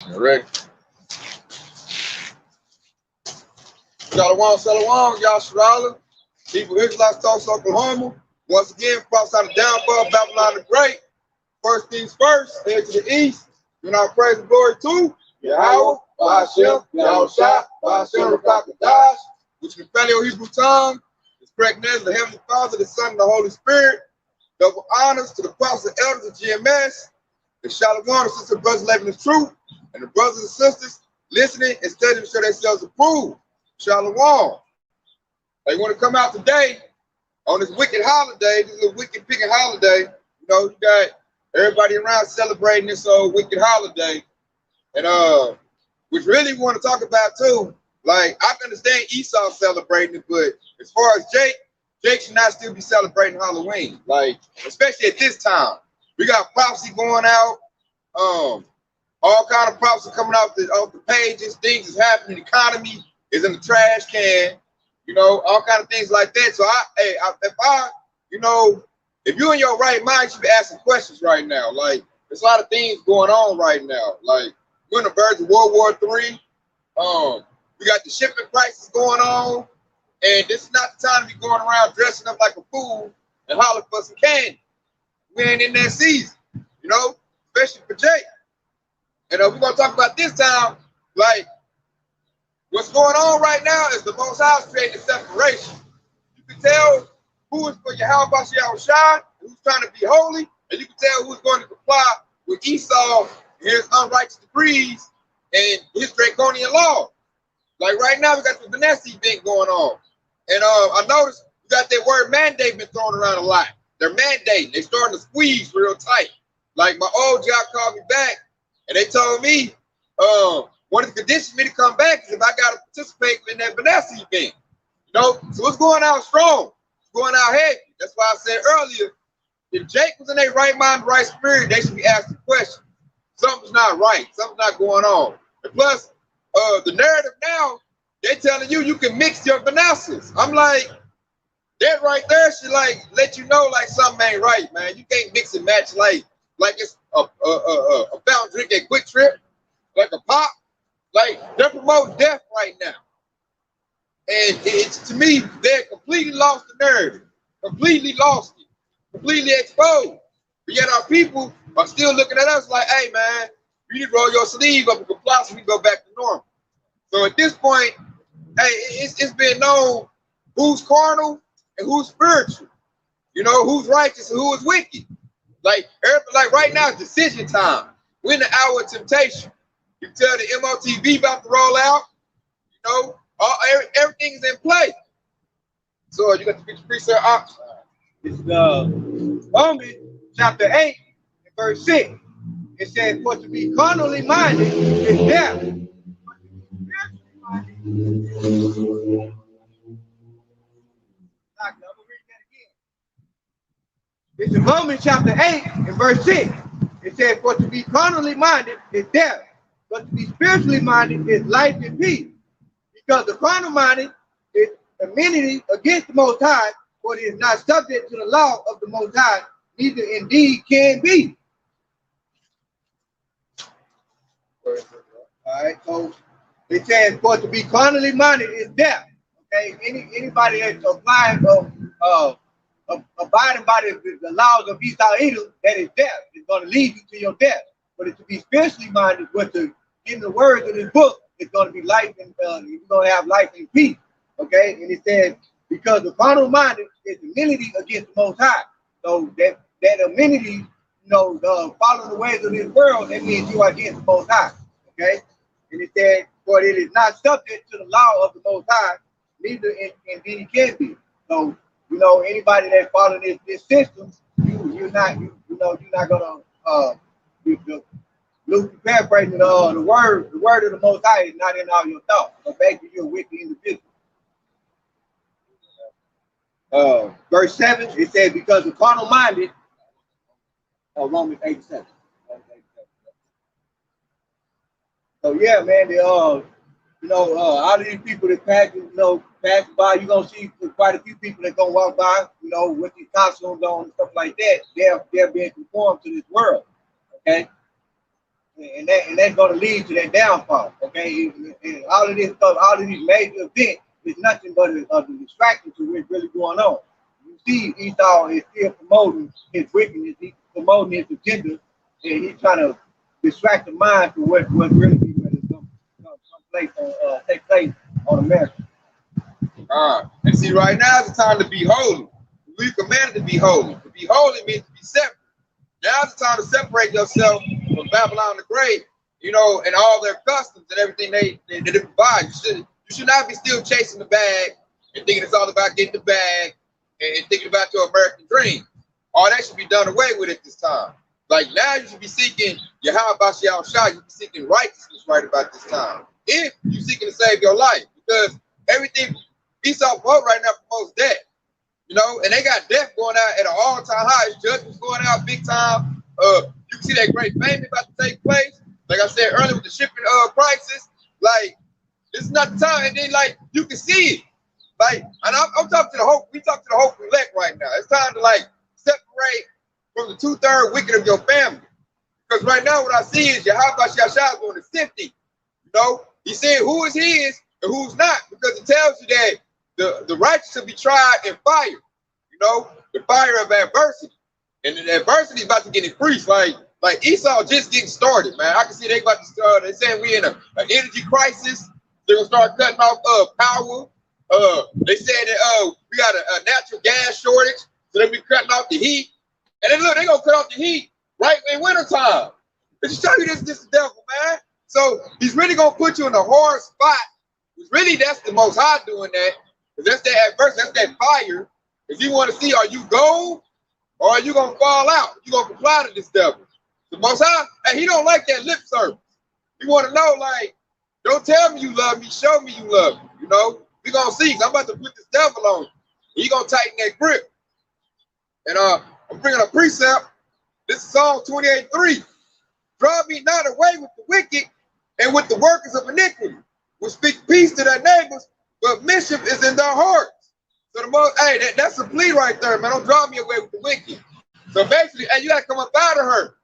You ready? Shalom, shalom, Yasharala. People, Israelites, Tulsa, Oklahoma. Once again, prophesy the downfall of Babylon the Great. First things first, head to the east. You know, praise and glory to Yahweh, Ba'ashem, Yahushua, Ba'ashem, Rakakadash, which in the Paleo Hebrew tongue is correct name of the Heavenly Father, the Son, and the Holy Spirit. Double honors to the prophets and elders of GMS, the Shalom, the sister brothers living the truth, and the brothers and sisters listening and studying to show themselves approved. Shalom. They want to come out today on this wicked holiday, this little wicked picking holiday. You know, you got everybody around celebrating this wicked holiday. And which really we want to talk about too. Like, I can understand Esau celebrating it, but as far as Jake should not still be celebrating Halloween. Like, especially at this time. We got prophecy going out. All kind of prophecy coming off the pages. Things is happening. The economy is in the trash can. You know, all kind of things like that. So if you're in your right mind, you should be asking questions right now. Like, there's a lot of things going on right now. Like, we're on the verge of World War III. We got the shipping prices going on. And this is not the time to be going around dressing up like a fool and hollering for some candy. We ain't in that season, you know, especially for Jake. And we're going to talk about this time, like, what's going on right now is the Most High creating separation. You can tell who is for Yahweh Yahushua, who's trying to be holy, and you can tell who's going to comply with Esau and his unrighteous decrees and his draconian law. Like right now, we got the Vanessa event going on. And I noticed you got that word mandate been thrown around a lot. They're mandating. They're starting to squeeze real tight. Like my old job called me back, and they told me one of the conditions me to come back is if I got to participate in that Vanessa event. You know, so it's going out strong. It's going out heavy. That's why I said earlier, if Jake was in their right mind, right spirit, they should be asking questions. Something's not right. Something's not going on. And plus, the narrative now, they're telling you can mix your Vanessas. I'm like, that right there should like let you know like something ain't right, man. You can't mix and match like it's a fountain drink at Quick Trip, like a pop. Like they're promoting death right now. And it's to me, they're completely lost the narrative, completely lost it, completely exposed. But yet our people are still looking at us like, hey man, you need to roll your sleeve up and comply so we go back to normal. So at this point, hey, it's been known who's carnal and who's spiritual. You know, who's righteous and who is wicked. Like right now, it's decision time. We're in the hour of temptation. You tell the MOTV about to roll out. You know, everything is in place. So you got the picture preset up. It's Romans chapter 8 and verse 6. It says, for to be carnally minded is death. It's in Romans chapter 8 and verse 6. It says, for to be carnally minded is death, but to be spiritually minded is life and peace. Because the carnal minded is enmity against the Most High, for it is not subject to the law of the Most High, neither indeed can be. All right, so it says, for to be carnally minded is death. Okay, anybody that's applying abiding by the laws of Esau Edom, that is death. It's going to lead you to your death. But to be spiritually minded, with in the words of this book, it's going to be life and you're going to have life and peace. Okay, and it says, because the carnal minded is enmity against the Most High. So that enmity, following the ways of this world, that means you are against the Most High. Okay, and it said, for it is not subject to the law of the Most High, neither indeed it can be. So, anybody that's following this system, you're not gonna loosely paraphrasing the word of the Most High is not in all your thoughts. So basically, you're a wicked individual. Verse 7, it says, because the carnal minded, Romans 8:7. So yeah, man, all of these people that pass by, you're gonna see quite a few people that gonna walk by, with these costumes on and stuff like that. They're being conformed to this world. Okay. and that's going to lead to that downfall. Okay, and all of this stuff, all of these major events is nothing but a distraction to what's really going on. You see, Esau is still promoting his wickedness, he's promoting his agenda, and he's trying to distract the mind to what really be going to take place on America. And see, right now is the time to be holy. We commanded to be holy. To be holy means to be separate. Now's the time to separate yourself from Babylon the Great, you know, and all their customs and everything they provide. You should not be still chasing the bag and thinking it's all about getting the bag and thinking about your American dream. All that should be done away with at this time. Like now you should be seeking Yahweh Shah, you should be seeking righteousness right about this time. If you're seeking to save your life, because everything Esau promotes right now promotes death. You know, and they got death going out at an all-time high. Judgment's going out big time. You can see that great famine about to take place. Like I said earlier with the shipping crisis, like this is not the time. And then like you can see it. Like, and I'm talking to the hope. We talk to the hope elect right now. It's time to like separate from the 2/3 wicked of your family. Because right now what I see is Yahweh Shah is going to sift it. You know, he's saying who is his and who's not, because it tells you that the righteous will be tried in fire, you know, the fire of adversity. And the adversity is about to get increased. Like Esau just getting started, man. I can see they about to start. They're saying we're in an energy crisis. They're gonna start cutting off power. They said that we got a natural gas shortage, so they'll be cutting off the heat. And then look, they're gonna cut off the heat right in wintertime. They just show you this the devil, man. So he's really gonna put you in a hard spot. Really, that's the Most High doing that. That's that adversity, that's that fire. If you want to see, are you gold or are you going to fall out? You going to comply to this devil. The Most High, and he don't like that lip service. He want to know, like, don't tell me you love me, show me you love me, you know? We're going to see, because I'm about to put this devil on you. He going to tighten that grip. And I'm bringing a precept. This is Psalm 28:3. Draw me not away with the wicked and with the workers of iniquity, which speak peace to their neighbors, but mischief is in their hearts. So the most, hey, that's a plea right there, man. Don't draw me away with the wicked. So basically, hey, you got to come up out of her.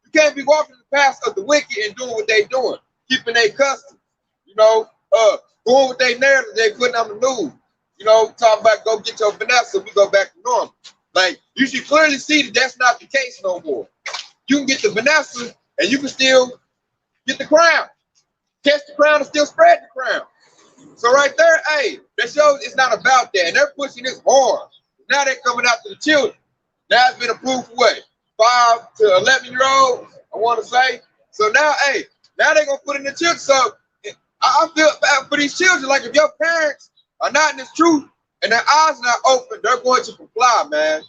You can't be walking the path of the wicked and doing what they doing, keeping their customs, you know, going with their narrative they putting on the news. You know, talking about go get your Vanessa, we go back to normal. Like, you should clearly see that that's not the case no more. You can get the Vanessa and you can still get the crown. Catch the crown and still spread the crown. So right there, hey, that shows it's not about that. And they're pushing this hard. Now they're coming out to the children. Now it's been approved for what? 5 to 11-year-olds, I want to say. So now, hey, now they're going to put in the children. So I feel bad for these children. Like if your parents are not in this truth and their eyes are not open, they're going to comply, man.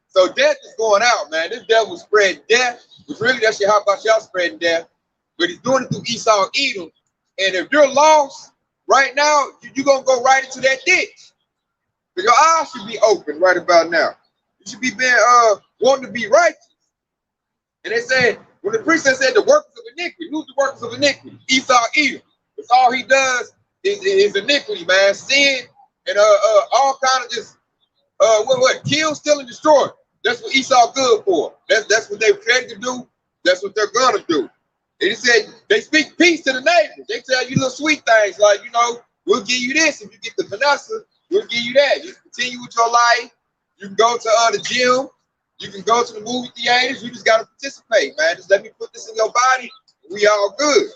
So death is going out, man. This devil spread death. It's really that shit, how about y'all spreading death? But he's doing it through Esau and Edom. And if you're lost right now, you're going to go right into that ditch. So your eyes should be open right about now. You should be being, wanting to be righteous. And they said, when the priestess said the workers of iniquity, who's the workers of iniquity? Esau, Edom. That's all he does is iniquity, man. Sin and all kind of just, kill, steal, and destroy. That's what Esau good for. That's what they were created to do. That's what they're going to do. And he said, they speak peace to the neighbors. They tell you little sweet things like, you know, we'll give you this. If you get the Vanessa, we'll give you that. You can continue with your life. You can go to the gym. You can go to the movie theaters. You just got to participate, man. Just let me put this in your body. We all good.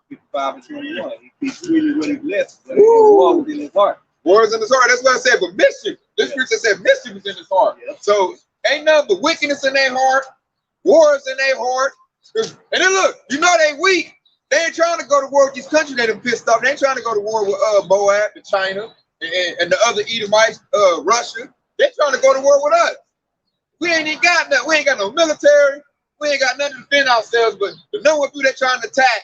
55 and 21. He's really, really blessed. War within his heart. War is in his heart. That's what I said. But mischief. This preacher said mischief is in his heart. Yeah. So ain't nothing but wickedness in their heart. War is in their heart. And then look, you know they weak. They ain't trying to go to war with these countries that are pissed off. They ain't trying to go to war with Moab and China and the other Edomites, Russia. They trying to go to war with us. We ain't even got nothing. We ain't got no military. We ain't got nothing to defend ourselves. But the number of people they're trying to attack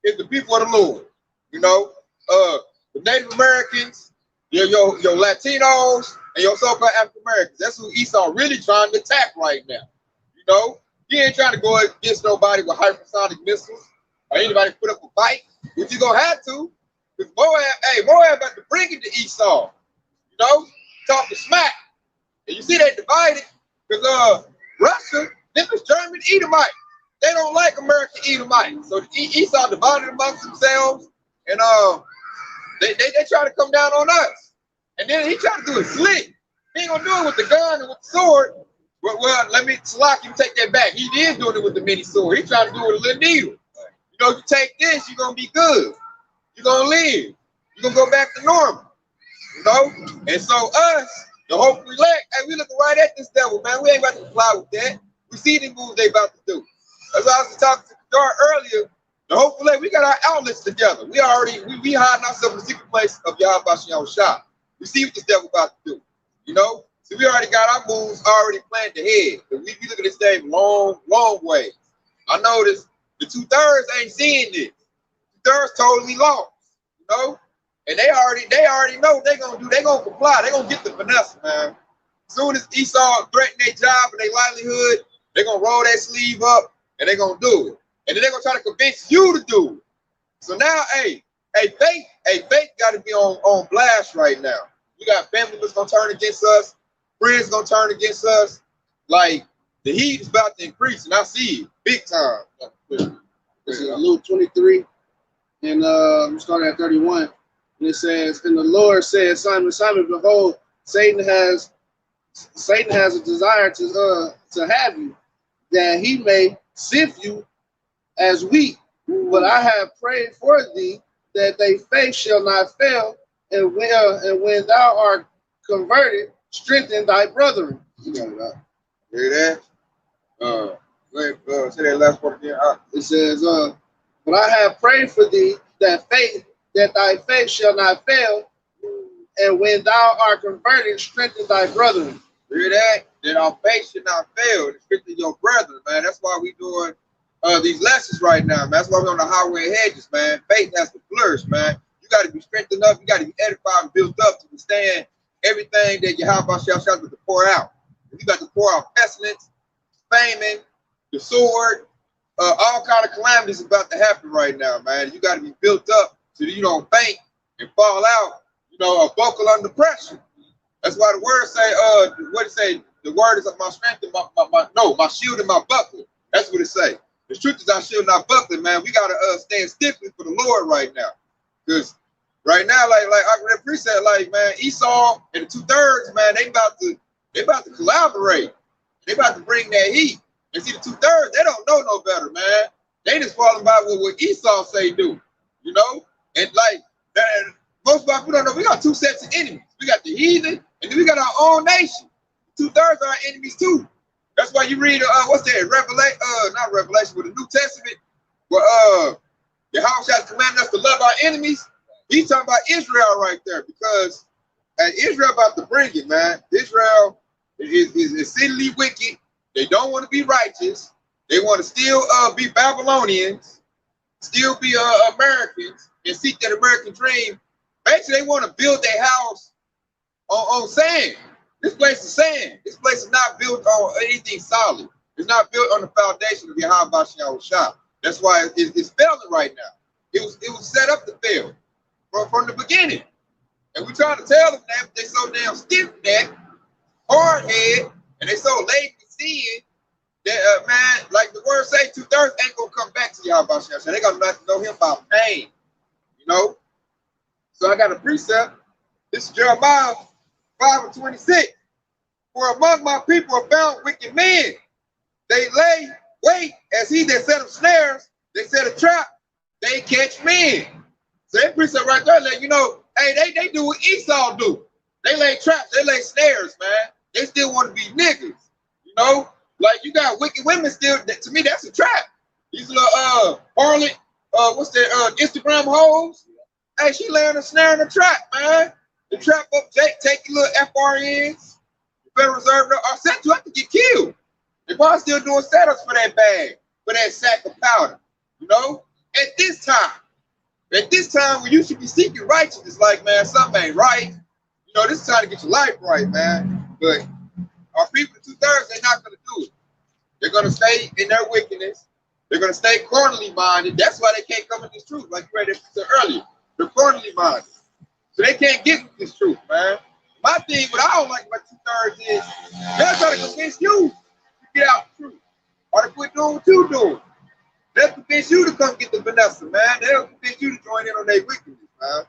is the people of the Lord. You know, the Native Americans, your Latinos, and your so-called African Americans. That's who Esau really trying to attack right now. You know, he ain't trying to go against nobody with hypersonic missiles or anybody put up a fight. If you gonna have to, because Moab about to bring it to Esau. You know, talk to smack. And you see they divided because Russia, them is German Edomite. they don't like American Edomites. So Esau divided amongst themselves, and they try to come down on us. And then he tried to do it slick. He ain't gonna do it with the gun and with the sword. Well, let me Salaki, you take that back. He is doing it with the mini sword. He trying to do it with a little needle. You know, if you take this, you're gonna be good. You're gonna live. You're gonna go back to normal. You know? And so us, the hopeful elect, hey, we looking right at this devil, man. We ain't about to comply with that. We see the moves they about to do. As I was talking to Kadar earlier, the hopeful elect, we got our outlets together. We already, we hiding ourselves in the secret place of Yahweh shop. We see what this devil about to do. You know? So we already got our moves already planned ahead. We look at this thing long way. I noticed the 2/3 ain't seeing this. 2/3 totally lost. You know? And they already know what they gonna do. They gonna comply. They gonna get the finesse, man. As soon as Esau threaten their job and their livelihood, they gonna roll that sleeve up and they gonna do it. And then they gonna try to convince you to do it. So now, faith gotta be on blast right now. We got family members gonna turn against us, friends gonna turn against us. Like the heat is about to increase, and I see it big time. This is Luke 23, and I'm starting at 31. And it says, and the Lord said, Simon, Simon, behold, Satan has a desire to have you, that he may sift you as wheat. But I have prayed for thee, that thy faith shall not fail, and when thou art converted, strengthen thy brethren. You got it out. Hear that? Say that last part again. It says, but I have prayed for thee, that thy faith shall not fail, and when thou art converted, strengthen thy brethren. Hear that? That our faith should not fail, to strengthen your brethren, man. That's why we doing these lessons right now, man. That's why we're on the highway hedges, man. Faith has to flourish, man. You got to be strengthened up. You got to be edified and built up to withstand everything that Yahweh shall to pour out. You got to pour out pestilence, famine, the sword, all kind of calamities about to happen right now, man. You got to be built up so that you don't faint and fall out, you know, buckle under pressure. That's why the word say, what it say? The word is of my strength and my shield and my buckler. That's what it say. The truth is our shield and our buckler, man. We gotta stand stiffly for the Lord right now, because right now, like I read precept, like man, Esau and the 2/3, man, they about to collaborate. They about to bring that heat. And see, the 2/3, they don't know no better, man. They just falling by what Esau say do, you know. And like that, most of our people don't know. We got two sets of enemies. We got the heathen, and then we got our own nation. 2/3 are our enemies too. That's why you read what's that? Not Revelation, but the New Testament, where Yahweh has commanded us to love our enemies. He's talking about Israel right there, because Israel about to bring it, man. Israel is exceedingly wicked. They don't want to be righteous. They want to still be Babylonians, still be Americans, and seek that American dream. Basically, they want to build their house on sand. This place is sand. This place is not built on anything solid. It's not built on the foundation of Yahweh shop. That's why it's failing right now. It was set up to fail from the beginning. And we trying to tell them that, but they so damn stiff-necked, hard-head, and they so lazy seeing that, man, like the word say, 2/3 ain't gonna come back to Yahweh. So they gonna have to know him by pain, you know? So I got a precept. This is Jeremiah 5:26. For among my people are found wicked men. They lay wait as he that set up snares, they set a trap, they catch men. So that precept right there, let you know, hey, they do what Esau do. They lay traps, they lay snares, man. They still want to be niggas, you know? Like you got wicked women still, to me, that's a trap. These little harlot, what's that, Instagram hoes? Hey, she laying a snare in a trap, man. The trap up, take your little FRNs, Federal Reserve, or set you up to get killed. They're probably still doing setups for that bag, for that sack of powder, you know? At this time when you should be seeking righteousness, like, man, something ain't right. You know, this is time to get your life right, man. But our people, 2/3, they're not going to do it. They're going to stay in their wickedness. They're going to stay carnally minded. That's why they can't come with this truth, like you read it earlier. They're carnally minded. So they can't get with this truth, man. My thing, what I don't like about 2/3 is they're trying to convince you to get out the truth or to quit doing what you're doing. They'll convince you to come get the Vanessa, man. They'll convince you to join in on their wickedness, man.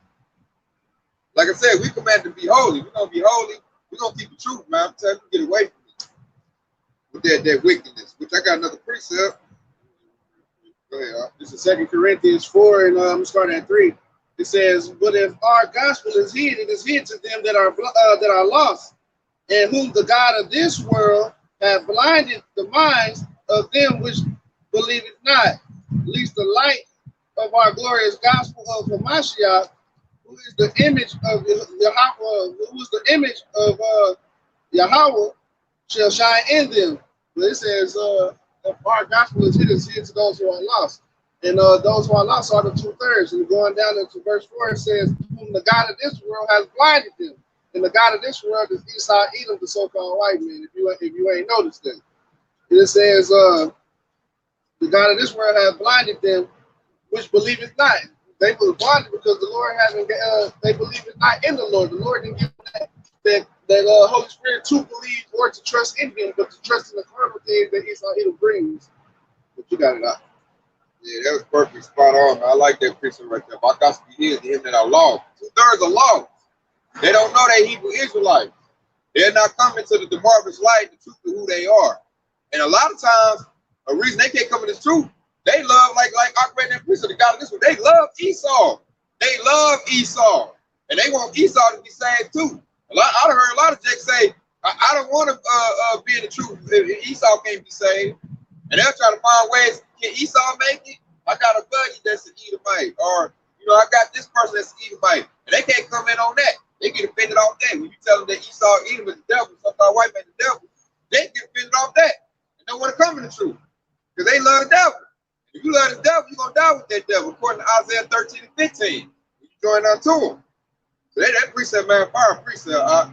Like I said, we command to be holy. We're gonna be holy. We're gonna keep the truth, man. I'm telling you, get away from it with that wickedness. Which I got another precept. Go ahead. This is 2 Corinthians 4, and I'm starting at 3. It says, "But if our gospel is hid, it is hid to them that are lost, and whom the God of this world hath blinded the minds of them which believe it not, lest the light of our glorious gospel of Hamashiach, who is the image of Yahweh, who is the image of Yahweh, shall shine in them." But it says, if our gospel is hidden to those who are lost. And those who are lost are the 2/3. And going down into verse 4, it says, "Whom the God of this world has blinded them." And the God of this world is Esau, Edom, the so-called white man, if you ain't noticed that. And it says, the God of this world has blinded them, which believe it not. They were blinded because the Lord hasn't, they believe it not in the Lord. The Lord didn't give them that Holy Spirit to believe or to trust in him, but to trust in the carnal things that Esau, Edom brings. But you got it out. Yeah, that was perfectly spot on, man. I like that precept right there. My gospel is to him that are lost. 2/3 are lost. They don't know they Hebrew Israelites. They're not coming to the marvelous light, the truth of who they are. And a lot of times, a reason they can't come to this truth, they love, like I read that precept, the God of this one, they love Esau. They love Esau. And they want Esau to be saved too. I heard a lot of jakes say, I don't want to be in the truth if Esau can't be saved. And they'll try to find ways, can Esau make it? I got a buddy that's an Edomite. Or, I got this person that's an Edomite. And they can't come in on that. They get offended off that. When you tell them that Esau, Edom is the devil, some white man the devil, they get offended off that. And don't want to come in the truth. Because they love the devil. If you love the devil, you're going to die with that devil, according to Isaiah 13 and 15. You join unto him. So that precept, man, fire precept,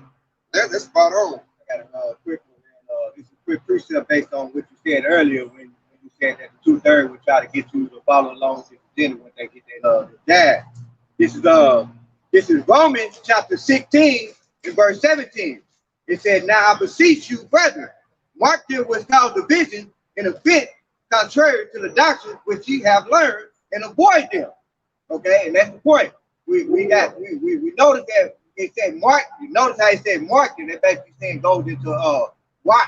that's spot on. I got a quick one. This is a quick precept based on what you said earlier when you said that the 2/3 would try to get you to follow along with the agenda when they get that dad. This is Romans chapter 16 and verse 17. It said, "Now I beseech you, brethren, mark them which cause division and offense contrary to the doctrine which ye have learned, and avoid them." Okay, and that's the point. We noticed that it said mark. You notice how it said mark them. That basically saying goes into watch.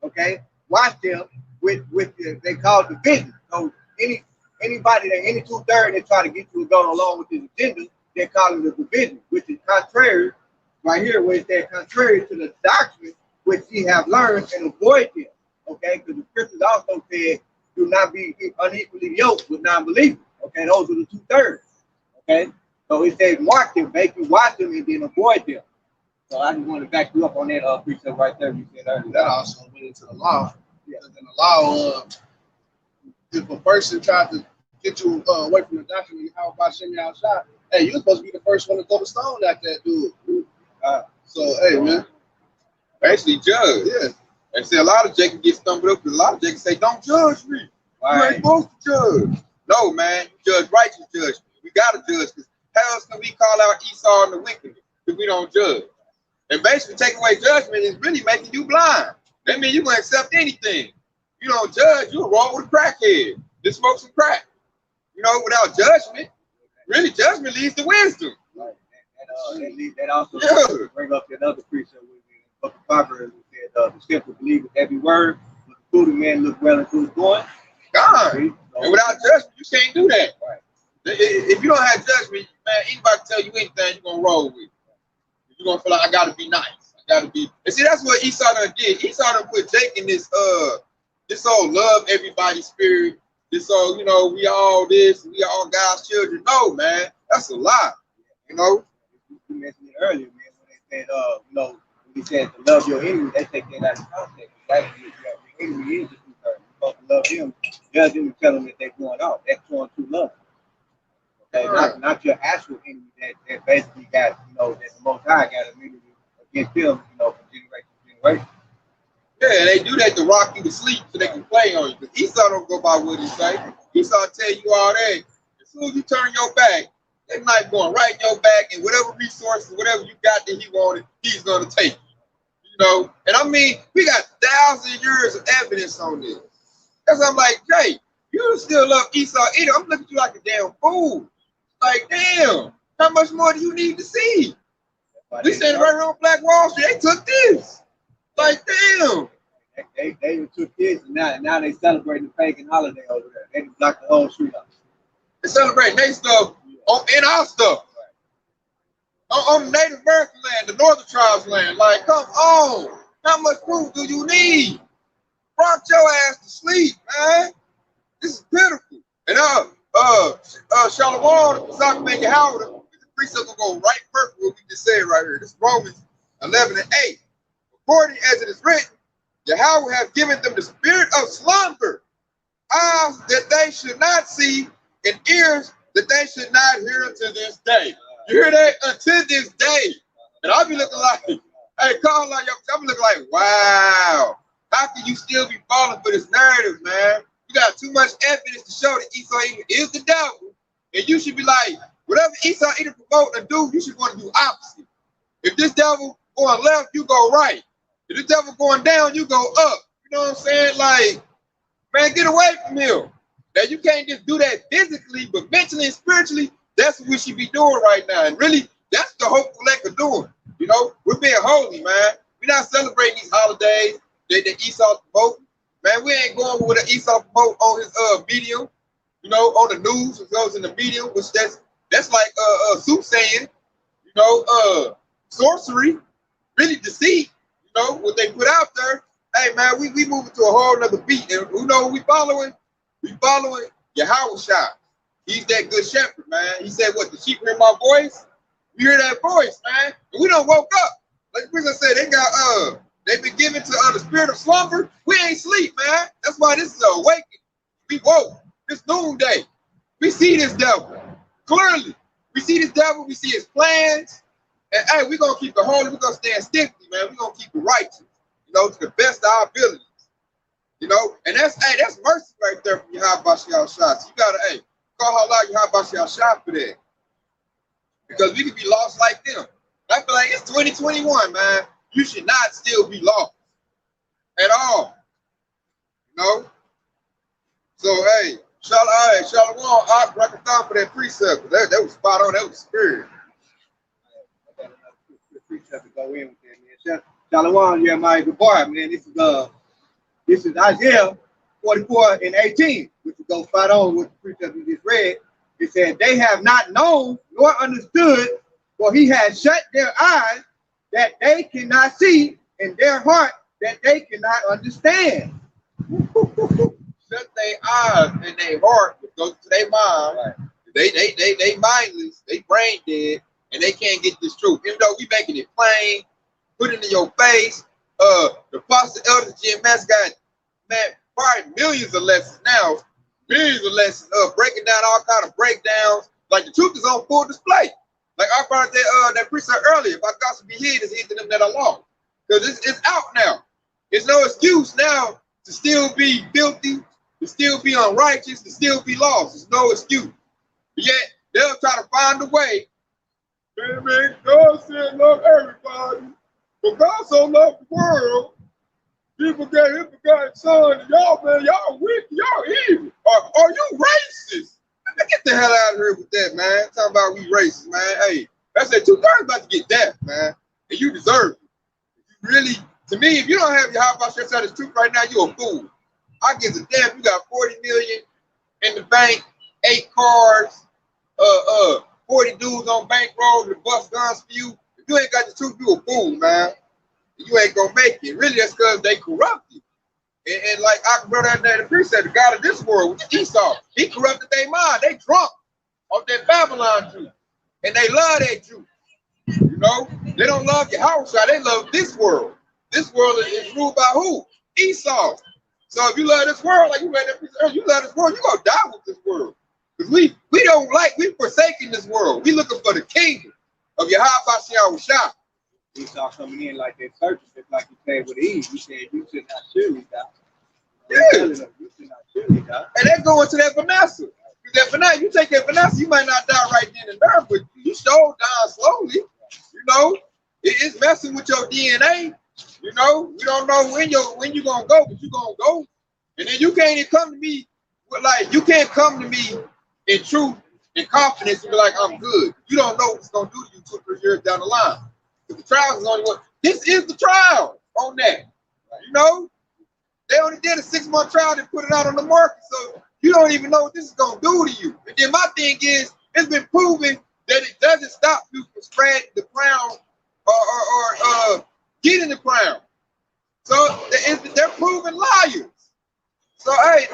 Okay, watch them with they call division. So anybody that any 2/3 that try to get you to go along with this agenda, they call it a division, which is contrary. Right here, where it says contrary to the doctrine which ye have learned, and avoid them. Okay, because the scriptures also said, "Do not be unequally yoked with non-believers." Okay, those are the 2/3. Okay. So it says mark them, make you watch them, and then avoid them. So I just want to back you up on that precept right there you said earlier. That also went into the law. Yeah. In the law, if a person tried to get you away from the doctrine, how about Shemi outside? Hey, you're supposed to be the first one to throw the stone at that dude. So, hey, man. Basically, judge. Yeah. And see, a lot of jakes get stumbled up because a lot of jakes say, "Don't judge me. You ain't supposed to judge." No, man. You judge righteous judgment. We got to judge, because how else can we call out Esau and the wickedness if we don't judge? And basically, taking away judgment is really making you blind. That means you're going to accept anything. You don't judge, you'll roll with a crackhead. Just smoke some crack. Without judgment, really judgment leads to wisdom. Right. That also bring up another precept with the book of Proverbs. It said, "The simple believe with every word, but the foolish man look well into his going." God. And without judgment, you can't do that. Right. If you don't have judgment, man, anybody tell you anything, you're going to roll with. You're going to feel like, I got to be nice. I got to be. And see, that's what Esau done did. Esau done put Jake in this whole love everybody spirit. This whole, we all this, we all God's children. No, man, that's a lie. You mentioned it earlier, man, when they said, when he said to love your enemy, they take that out of context. Your enemy is the 2/3. You're supposed to love them, judge them, and tell them that they're going out. That's showing true love. Okay, not your actual enemy that basically got, that the Most High got immunity against them, from generation to generation. Yeah, they do that to rock you to sleep so they can play on you. Because Esau don't go by what he say. Esau tell you all that. As soon as you turn your back, they might going right in your back, and whatever resources, whatever you got that he wanted, he's going to take. And I mean, we got 1,000 years of evidence on this. That's why I'm like, Jay, You still love Esau Edom. I'm looking at you like a damn fool. Like, damn, how much more do you need to see? We standing right here on Black Wall Street. They took this. Like, damn. They took this, and now they celebrating the pagan holiday over there. They just blocked the whole street up. They celebrating their stuff in our stuff. On the Native American land, the Northern Tribes land. Like, come on. How much proof do you need? Rock your ass to sleep, man. This is pitiful. And Shalom, Zach make it Howard, the precept will go right perfect what we just said right here. This is Romans 11 and 8. According as it is written, Yahweh has given them the spirit of slumber, eyes that they should not see, and ears that they should not hear unto this day. You hear that? Until this day. And I'll be looking like, hey, call like, I'll be looking like, wow. How can you still be falling for this narrative, man? You got too much evidence to show that Esau Edom is the devil. And you should be like, whatever Esau Edom promote and do, you should want to do opposite. If this devil going left, you go right. If this devil going down, you go up. You know what I'm saying? Like, man, get away from him. Now, you can't just do that physically, but mentally and spiritually, that's what we should be doing right now. And really, that's the hopeful lack of doing. You know, we're being holy, man. We're not celebrating these holidays that Esau promote. Man, we ain't going with the Esau promote on his medium, you know, on the news. It goes in the medium, which that's like soothsaying, you know, sorcery, really deceit, you know, what they put out there. Hey, man, we moving to a whole nother beat. And who know what we following? We following Yahweh Shah. He's that good shepherd, man. He said, what, the sheep hear my voice? We hear that voice, man. And we done woke up. Like the preacher said, they've been given to the spirit of slumber. We ain't sleep, man. That's why this is an awakening. We woke. This noonday. We see this devil. Clearly. We see this devil. We see his plans. And hey, we're going to keep it holy. We're going to stand stiffly, man. We're going to keep it righteous. You know, to the best of our abilities. You know, and that's mercy right there from Yahweh Shah. So you gotta, call halal Yahweh Shah for that. Because we could be lost like them. I feel like it's 2021, man. You should not still be lost at all. You know? So hey, shalom, I break it down for that precept. That was spot on, that was spirit. Precept to go in with that, man. Shalom, yeah, my good boy, man. This is Isaiah 44 and 18, which will go spot on with the precept we just read. It said, they have not known nor understood, for he has shut their eyes that they cannot see, and their heart that they cannot understand. Shut their eyes and their heart, which goes to their mind. Right. They mindless, they brain dead, and they can't get this truth. Even though we making it plain, put it in your face. The Apostle Elder GMS got, man, probably millions of lessons now, breaking down all kind of breakdowns. Like the truth is on full display. Like I brought that precept earlier. If our gospel be hid, it's hid to them that are lost. Because it's out now. There's no excuse now to still be filthy, to still be unrighteous, to still be lost. There's no excuse. But yet they'll try to find a way. Man, God said love everybody. But God so loved the world, he forgot his begotten son. Y'all, man, y'all wicked, y'all evil. Are you racist? Man, get the hell out of here with that, man. Talking about we racist, man. Hey, that's that 2/3 about to get death, man. And you deserve it. You really, to me, if you don't have your high about yourself as truth right now, you're a fool. I give a damn. You got 40 million in the bank, 8 cars, 40 dudes on bankroll to bust guns for you. You ain't got the truth, you a fool, man. You ain't gonna make it. Really, that's because they corrupted. And like I brought that in the precept, the God of this world, which is Esau, he corrupted their mind. They drunk off that Babylon juice. And they love that juice. You know? They don't love Yahweh, they love this world. This world is ruled by who? Esau. So if you love this world, like you read that precept, you love this world, you're gonna die with this world. Because we forsaking this world. We looking for the kingdom of Yahweh Shah. Esau coming in like that searching, just like you said with Eve. You said you should not surely die. Yeah. You should not surely die. And they go into that Vanessa. That Vanessa, you take that Vanessa, you might not die right then and there, but you sure die slowly. You know, it's messing with your DNA. You know, you don't know when you're gonna go, but you're gonna go. And then you can't even come to me Well, like, you can't come to me in truth and confidence and be like, I'm good. You don't know what it's gonna do to you 2 or 3 years down the line. Because the trials is only one. This is the trial on that. You know, they only did a 6-month trial and put it out on the market, so you don't even know what this is gonna do to you. And then my thing is, it's been proven that it doesn't stop you from spreading the crown or getting the crown. So they're proven liars. So hey,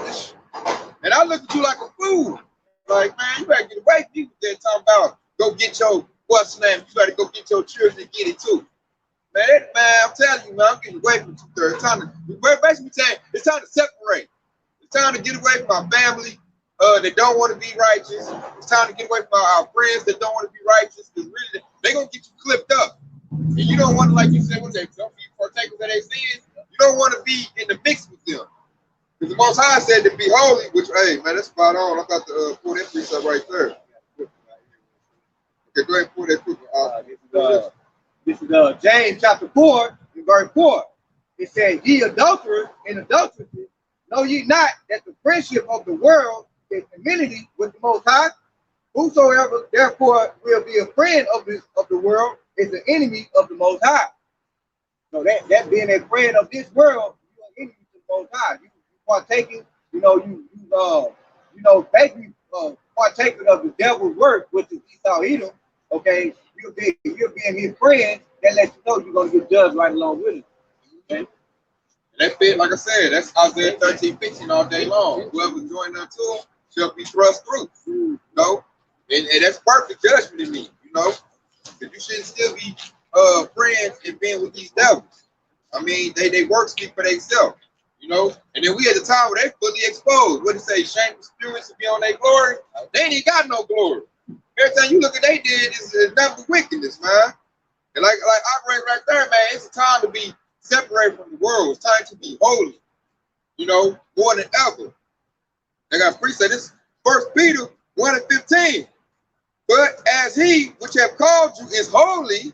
and I look at you like a fool. Like, man, you better get away from people that talking about go get your what's name. You better go get your children and get it too. Man, I'm telling you, man, I'm getting away from 2/3. It's time to, we're basically saying it's time to separate. It's time to get away from our family that don't want to be righteous. It's time to get away from our friends that don't want to be righteous. Because really, they're gonna get you clipped up, and you don't want to, like you said, when they don't be partakers of their sins, you don't want to be in the mix with them. Because the Most High said to be holy, which, hey, man, that's spot on. I got to pull that precept right there. Okay, go ahead and pull that precept. This is James chapter 4, verse 4. It says, ye adulterers and adulteresses, know ye not that the friendship of the world is enmity with the Most High? Whosoever therefore will be a friend of the world is an enemy of the Most High. So that being a friend of this world, you are an enemy to the Most High. You partaking, basically partaking of the devil's work, which is Esau Edom. Okay, you're being his friend. That lets you know you're gonna get judged right along with him. Okay. And that fit, like I said, that's Isaiah 13:15 all day long. Whoever joined unto him shall be thrust through. You know, and that's perfect judgment in me. You know, because you shouldn't still be friends and being with these devils. I mean, they work speak for themselves. You know, and then we at the time where they fully exposed. What do you say? Shameful spirits to be on their glory. They ain't got no glory. Every time you look at they did is nothing but wickedness, man. And like I read right there, man, it's a time to be separated from the world. It's time to be holy. You know, more than ever. I got priest say this 1 Peter 1:15. But as he which have called you is holy,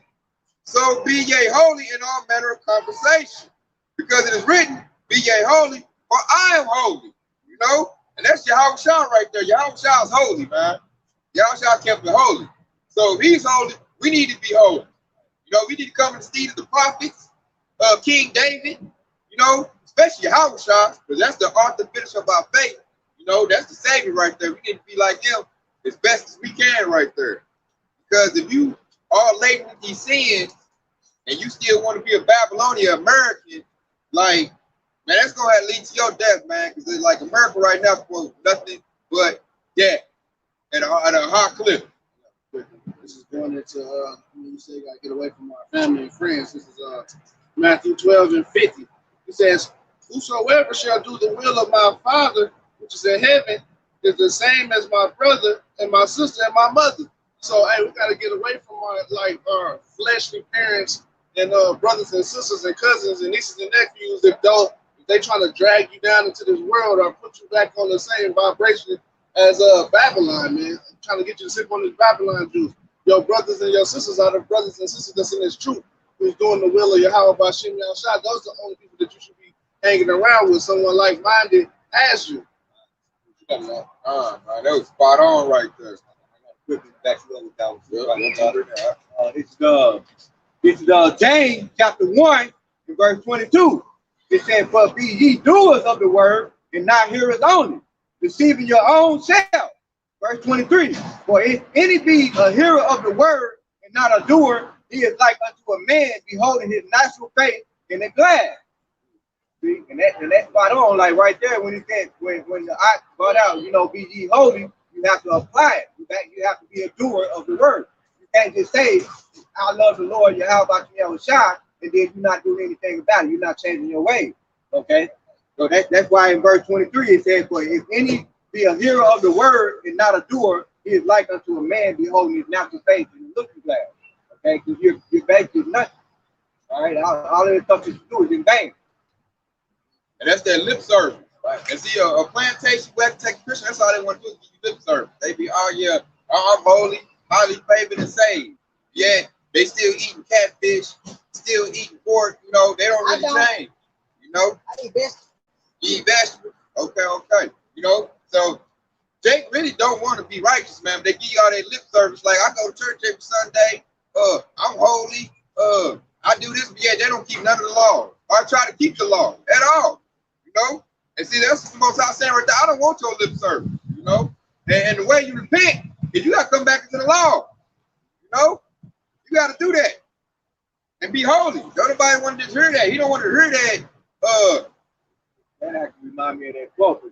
so be ye holy in all manner of conversation. Because it is written, be ye holy, for I am holy. You know? And that's Yahushua right there. Yahushua is holy, man. Yahushua kept it holy. So if he's holy, we need to be holy. You know, we need to come in the steed of the prophets, King David, you know, especially Yahushua, because that's the author finish of our faith. You know, that's the Savior right there. We need to be like him as best as we can right there. Because if you are laden with these sins and you still want to be a Babylonian American, like, man, that's going to lead to your death, man. Because it's like America right now for nothing but death at a high clip. This is going into, you say you got to get away from our family and friends. This is Matthew 12:50. It says, whosoever shall do the will of my Father, which is in heaven, is the same as my brother and my sister and my mother. So, hey, we got to get away from our fleshly parents and brothers and sisters and cousins and nieces and nephews if they trying to drag you down into this world or put you back on the same vibration as Babylon, man. I'm trying to get you to sip on this Babylon juice. Your brothers and your sisters are the brothers and sisters that's in this truth, who's doing the will of Yahweh by Shem Yahshua. Those are the only people that you should be hanging around with, someone like-minded as you. Man, that was spot on right there. This is James chapter 1, verse 22. It says, but be ye doers of the word and not hearers only, deceiving your own self. Verse 23. For if any be a hearer of the word and not a doer, he is like unto a man beholding his natural face in a glass. See, and that's spot on, like right there when he said, when the I brought out, you know, be ye holy, you have to apply it. You have to be a doer of the word. You can't just say, I love the Lord, Yahweh Yahushua, and then you're not doing anything about it. You're not changing your ways. Okay? So that's why in verse 23 it says, for if any be a hearer of the word and not a doer, he is like unto a man beholding his natural face in a looking glass. Okay? Because you're basically nothing. All right? All of the stuff that you do is in vain. And that's that lip service. Right? And see, a plantation where take a Christian, that's all they want to do is give you lip service. They be, oh yeah, I'm holy, highly favored and saved. Yeah, they still eating catfish, still eating pork, you know, they don't really change. You know? I eat vegetables. You eat vegetables? Okay. You know? So Jake really don't want to be righteous, man. They give you all that lip service. Like, I go to church every Sunday. I'm holy. I do this, but yeah, they don't keep none of the law. Or try to keep the law at all. You know? And see, that's the most I'm saying right there. I don't want your lip service, you know? And the way you repent is you got to come back into the law. You know? You got to do that. And be holy. Don't nobody want to just hear that. He don't want to hear that. That actually remind me of that quote.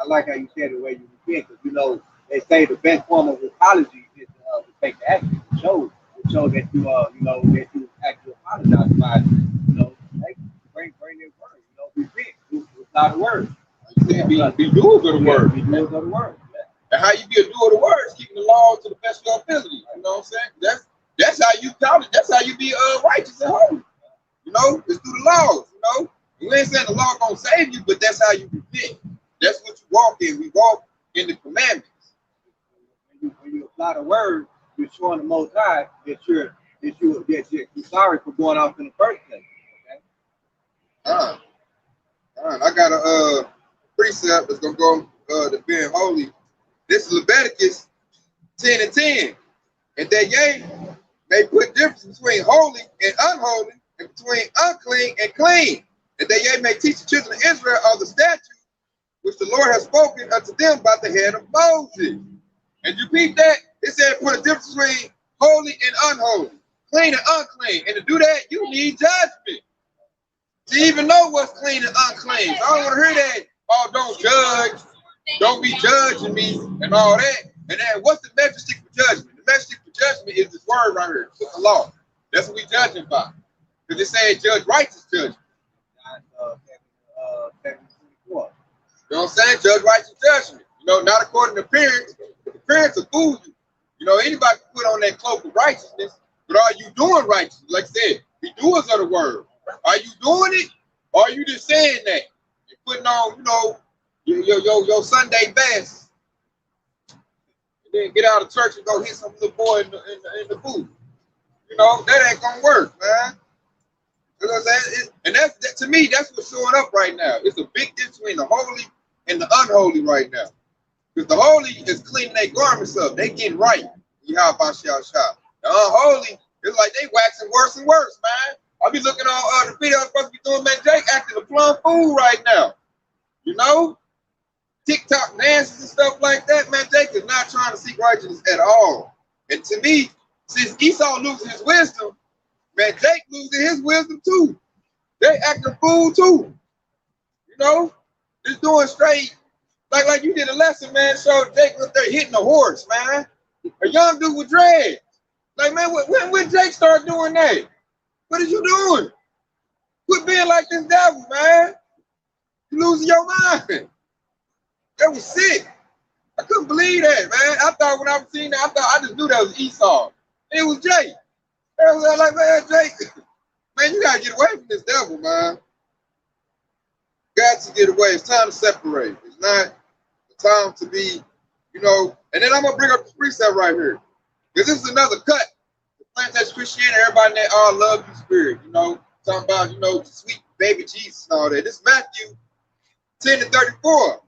I like how you said the way you repent, because you know they say the best form of apology is to take the action. To show that you that you actually apologize by it. You know, hey, bring their word. You know, repent. It's not a word. Be doers of the word. Be doers of the word. Yeah. And how you be a doer of the word is keeping the law to the best of your ability. You know what I'm saying? That's how you count it. That's how you be righteous and holy. You know, it's through the laws. You know, you ain't saying the law gonna save you, but that's how you repent. That's what you walk in. We walk in the commandments. When you apply the word, you're showing the Most High that you're sorry for going off in the first place. Okay. I got a precept that's gonna go to being holy. This is Leviticus 10:10. And that ye may put difference between holy and unholy, and between unclean and clean. And that ye may teach the children of Israel all the statutes which the Lord has spoken unto them by the hand of Moses. And you repeat that, it said put a difference between holy and unholy, clean and unclean. And to do that, you need judgment. To even know what's clean and unclean. So I don't want to hear that, oh, don't judge, don't be judging me, and all that. And then what's the measure stick for judgment? The measure stick for judgment is this word right here, the law. That's what we judging by. Because it says judge righteous judgment. You know what I'm saying? Judge righteous judgment. You know, not according to appearance. The appearance will fool you. You know, anybody can put on that cloak of righteousness, but are you doing righteousness? Like I said, be doers of the word. Are you doing it, or are you just saying that? You're putting on, you know, your Sunday best, and then get out of church and go hit some little boy in the booth. You know, that ain't gonna work, man. You know what I'm saying? And that, to me, that's what's showing up right now. It's a big difference between the holy and the unholy right now. Because the holy is cleaning their garments up. They getting right. The unholy, it's like they waxing worse and worse, man. I be looking on the video I'm supposed to be doing, man. Jake acting a plum fool right now. You know? TikTok dances and stuff like that, man. Jake is not trying to seek righteousness at all. And to me, since Esau losing his wisdom, man, Jake losing his wisdom too. They acting a fool too. You know? Just doing straight, like you did a lesson, man. So Jake was there hitting a horse, man. A young dude with dreads. Like, man, when Jake started doing that? What are you doing? Quit being like this devil, man. You losing your mind. That was sick. I couldn't believe that, man. I thought when I was seeing that, I just knew that was Esau. And it was Jake. I was like, man, Jake, man, you gotta get away from this devil, man. Got to get away. It's time to separate. It's not the time to be, you know. And then I'm gonna bring up the precept right here, because this is another cut. Plantation Christianity, everybody in that all love you spirit, you know, talking about, you know, sweet baby Jesus and all that. This is Matthew 10:34.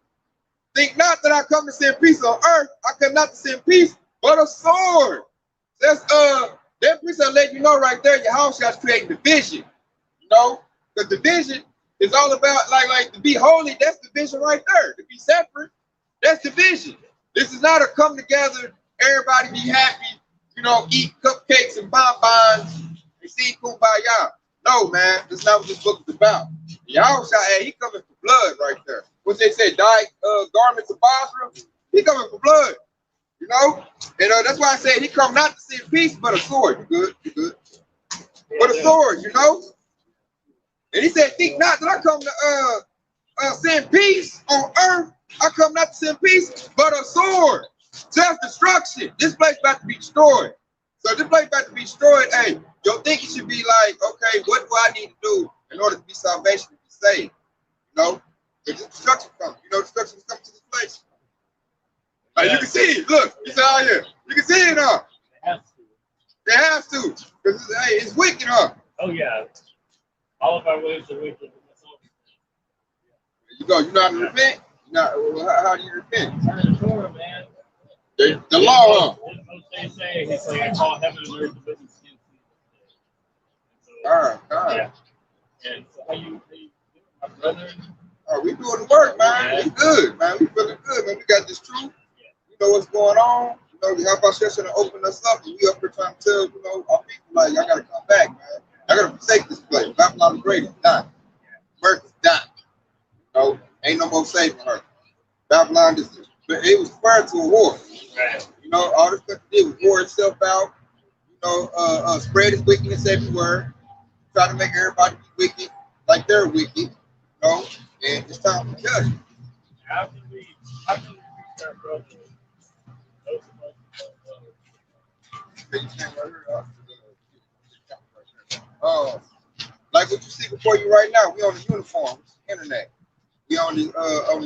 Think not that I come to send peace on earth. I come not to send peace, but a sword. That's that precept let you know right there, your house got to create division. You know, because division is all about like to be holy, that's division right there. To be separate, that's division. This is not a come together, everybody be happy. You know, eat cupcakes and bonbons and see kumbaya. No, man, that's not what this book is about. Y'all shot at, he coming for blood right there. What they say, dyed garments of Basra, he coming for blood. You know? And that's why I said he come not to send peace, but a sword. You good? But a sword, you know? And he said, think not that I come to send peace on earth. I come not to send peace, but a sword. Self-destruction. This place about to be destroyed. So this place about to be destroyed. Hey, your thinking should be like, okay, what do I need to do in order to be salvation, to be saved? You know, because destruction comes. You know, destruction is coming to this place. Like you can see it. Look, it's out here. You can see it, huh? They have to. Because it's wicked, huh? Oh yeah. All of our ways are wicked. There you go. You know how to repent? Now, how do you repent? Turn the Torah, man. The law, huh? They say it's like I call heaven and earth to witness against you. So, All right. yeah. And so how you my brother? Oh, we doing the work, man. Yeah. We good, man. We feeling good, man. We got this truth. You know what's going on. You know, we have our session to open us up, and we up here trying to tell, you know, our people, like, I gotta come back, man. I gotta forsake this place. Babylon the Great is done. America's done. You know, ain't no more saving her. Babylon it was referred to a war. Right. You know, all this country did was war itself out. You know, spread its wickedness everywhere. Try to make everybody be wicked like they're wicked. You know, and it's time to judge. How can we reach our brother? Like what you see before you right now, we on the uniforms, internet. We on the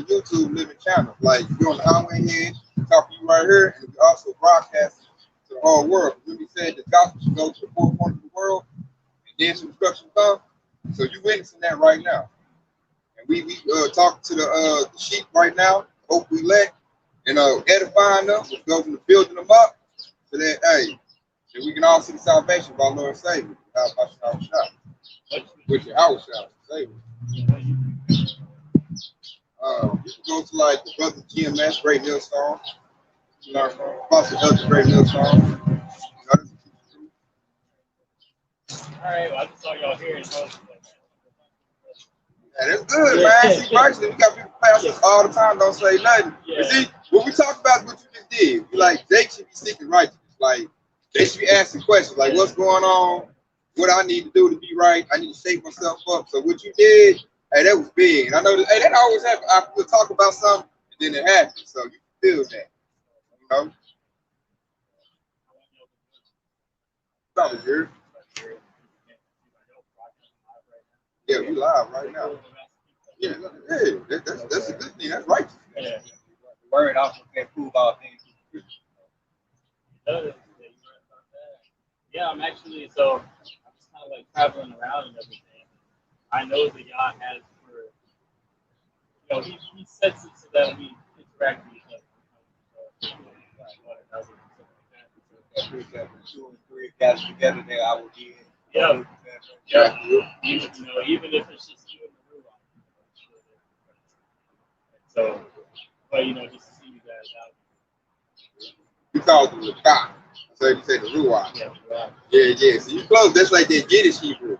YouTube living channel. Like we on the highway here, talking to you right here, and we also broadcasting to the whole world. When we said the gospel should go to the four corners of the world, and then some destruction come. So you witnessing that right now. And we talking to the sheep right now. Hope we let and edifying them, goes into building them up, so that that we can all see the salvation of our Lord and Savior. Which is our shout, Savior. You can go to like the brother GMS, Great Millstone. You know, Apostle Elder Great Millstone. All right, well, I just saw y'all here in Tulsa. Yeah, that's good, man. See, personally, we got people pass us all the time, don't say nothing. Yeah. But see, when we talk about what you just did, we like, they should be seeking righteousness. Like, they should be asking questions, like, what's going on? What I need to do to be right? I need to shape myself up. So what you did, hey, that was big. And I know that, hey, that always happens. We'll talk about something, and then it happens. So you feel that, you know? Probably here. Yeah, we live right now. Yeah, that's a good thing. That's right. Yeah. The word also can prove all things. Yeah, I'm actually, so I'm just kind of like traveling around and everything. I know that God has for, you know, he sets it so that we interact with each other. Two and three guys together there, I will be in. Yeah. Yeah. Even if it's just you and the room. So, but just to see you guys out. We called them the God. So you say the Ruach. Yeah. So you close. That's like that Yiddish Hebrew.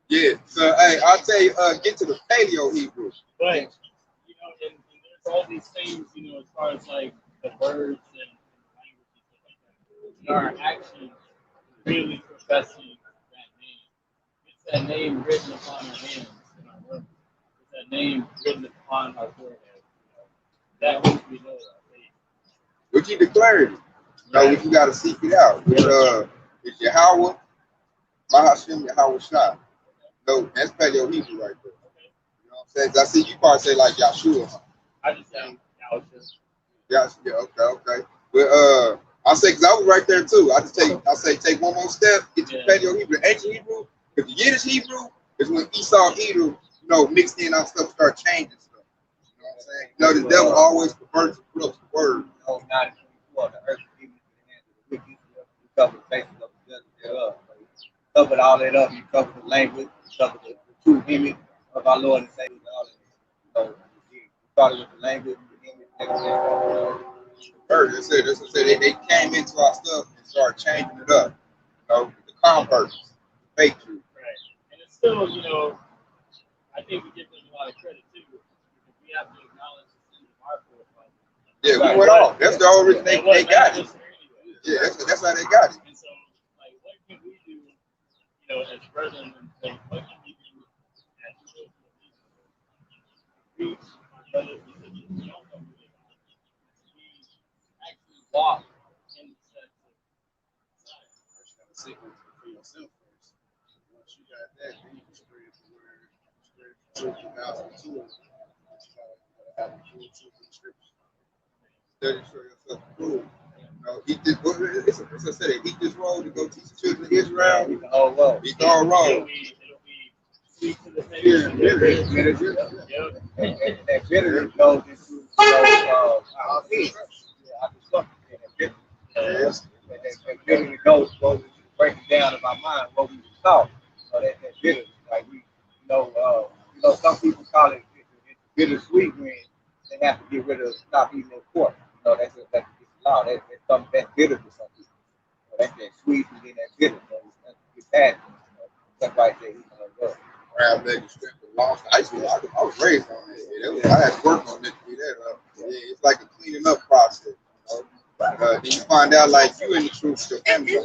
Yeah. So hey, I'll tell you, get to the Paleo Hebrew. But and there's all these things, as far as like the words and language and stuff like that. Our actions really professing that name. It's that name written upon our hands and our work. It's that name written upon our forehead. That which we know our faith. What you declared it. What you gotta seek it out. Which is Yahweh, Mahashem, Yahweh Shah. No, that's Paleo Hebrew right there. You know what I'm saying? I see you probably say like Yahshua. I just say Yahshua. Yeah, okay. But I say, because I was right there too. I say take one more step, get your Paleo Hebrew, ancient Hebrew, because the Yiddish Hebrew is when Esau Edom, mixed in our stuff, start changing stuff. You know what I'm saying? The devil always perverts and corrupts the word. No, not for the earth, even in the hands of the wicked. You cover the faces of the judges thereof. You covered all that up. You covered the language. You covered the true image of our Lord and Savior. So you started with the language, the image, everything. They came into our stuff and started changing it up. The converts, the fake truth. Right. And it's still, I think we give them a lot of credit too. Because we have to acknowledge the sin of our forefathers. Yeah, we went off. That's the whole reason they got it. Yeah, that's how they got it. And so, like, what can we do, as brethren, and what can we do as children of Israel? Reach our brothers and sisters who don't know who they are. We actually walk in the steps of Messiah. First, you got to seek for yourself first. Once you got that, then you can spread the word, spread the truth about it too. You got to have the full truth of the scripture. Study show yourself approved. Eat this road to go teach the children of Israel. Eat the whole road. Eat the whole road. It'll be speak to the thing. Yeah, That bitterness goes into our head. Our destruction. That bitterness goes into breaking down in my mind what we thought. So that bitterness, like some people call it bittersweet when they have to get rid of, stop eating their pork. That's law. That's bitter for some people. That's that sweet and then that bitter. It's bad. That's why I say Crab leg and shrimp and lobster. I was raised on it. I had to work on it to do that. It's like a cleaning up process. Then you find out like you in the truth with your family. They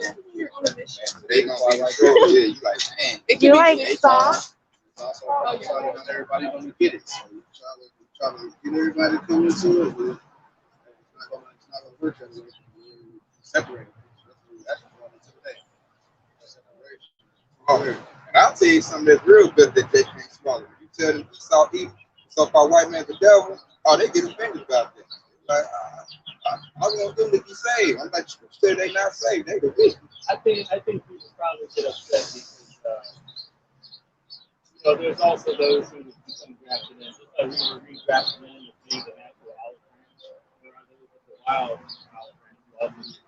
gonna be in the truth. Yeah, you like, man. You like sauce? Not everybody gonna get it. So you try to get everybody to come into it, but it's not gonna work that way. Separate it. That's what today. Separation. Oh, and I'll tell you something that's real good that they can't swallow. You tell them Esau eat, so-called white man the devil, they get offended about that. Like, I want them to be saved. I'm like, say they not saved, they the wicked. I think people probably get upset because there's also those who become grafted in. Just like we were re-grafted in to be the natural olive branch. There are those with the wild olive branch.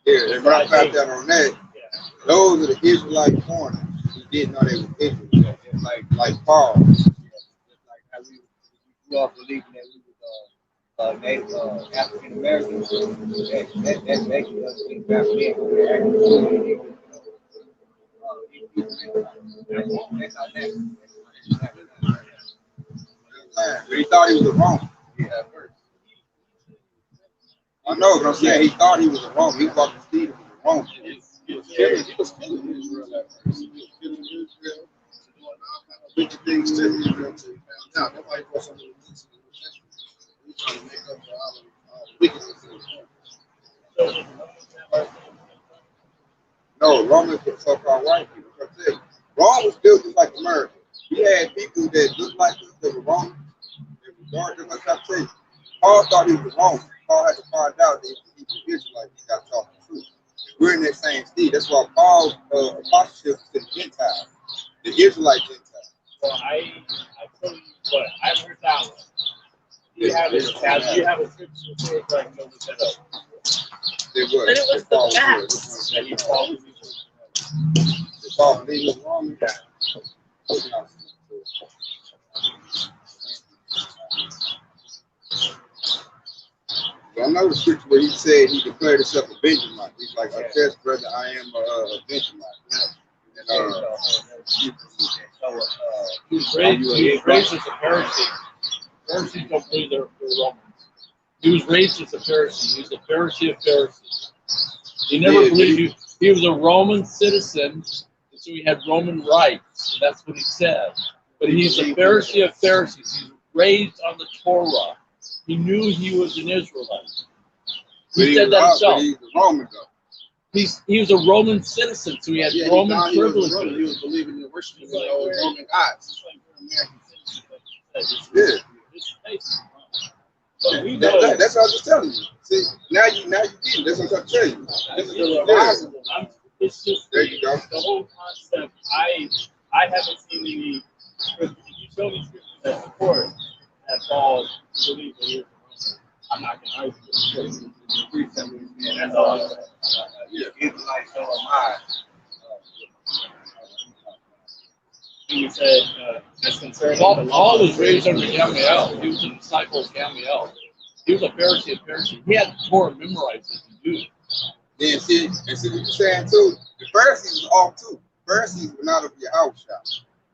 Yeah, they're right about that on that. Yeah. Those are the Israelite foreigners who didn't know they were Israel. It's like Paul. just like how we grew up believing that we were Native African Americans. That's making us think back then. That's our name. But he thought he was a Roman. Yeah, at first. I know, but I'm saying he thought he was a Roman. He walked the street as a Roman. He was killing Israel at first. He was killing Israel, doing all kind of wicked things to Israel until he found out. Nobody brought some of the things to the New Testament. He was trying to make up for all the wickedness in his heart. No, Romans were so-called white people. I'm tell you, Rome was built just like America. We had people that looked like us that were Romans. They were dark, just like I tell you. Paul thought he was a Roman. Paul had to find out that he was Israelite. He got taught the truth. We're in that same state. That's why Paul's apostleship is to the Gentiles, the Israelite Gentiles. Well, I tell you what, I've heard that one. You have a scripture like no look that up. They were. But it was the back. That he called me. Paul believed he was Roman. I know the scripture where he said he declared himself a Benjamite. He's like, I test, brother, I am a Benjamite. And He was raised as a Pharisee. Pharisees don't believe they're Romans. He was raised as a Pharisee. He was a Pharisee of Pharisees. He never believed he was a Roman citizen, and so he had Roman rights. That's what he said. But he's a Pharisee of Pharisees. He's raised on the Torah. He knew he was an Israelite. He said that himself. He's a Roman, though. He was a Roman citizen, so he had Roman privileges. He was believing in worshiping the Roman gods. Yeah. But we know That's what I was just telling you. See, now you get it. That's what I'm trying to tell you. this is the revival. It's just There you go. the whole concept. I haven't seen any. You show me scriptures that support that Paul believed that he was a Roman. I'm not going to argue with the scripture. That's all I'm saying. Israelites, so am I. He said, as concerning Paul was raised under Gamaliel. He was a disciple of Gamaliel. He was a Pharisee of Pharisees. He had the Torah memorized as a Jew. Then see what you're saying too. The Pharisees was off too. The Pharisees were not of your house shop.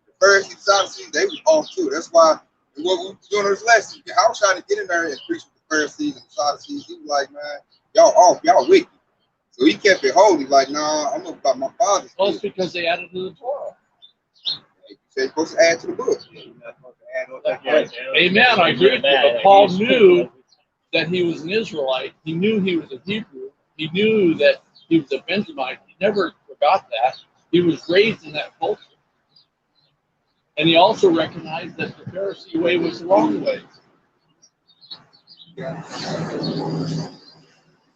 The Pharisees, Sadducees, they was off too. That's why what we were doing this lesson. Your house trying to get in there and preach with the Pharisees and the Sadducees. He was like, man, y'all off, y'all wicked. So he kept it holy. Like, nah, I'm about my father's. Well, it's because they added to the Torah. They're supposed to add to the book. Amen. I agree with you. But Paul knew that he was an Israelite. He knew he was a Hebrew. He knew that he was a Benjamite. He never forgot that. He was raised in that culture. And he also recognized that the Pharisee way was the wrong way.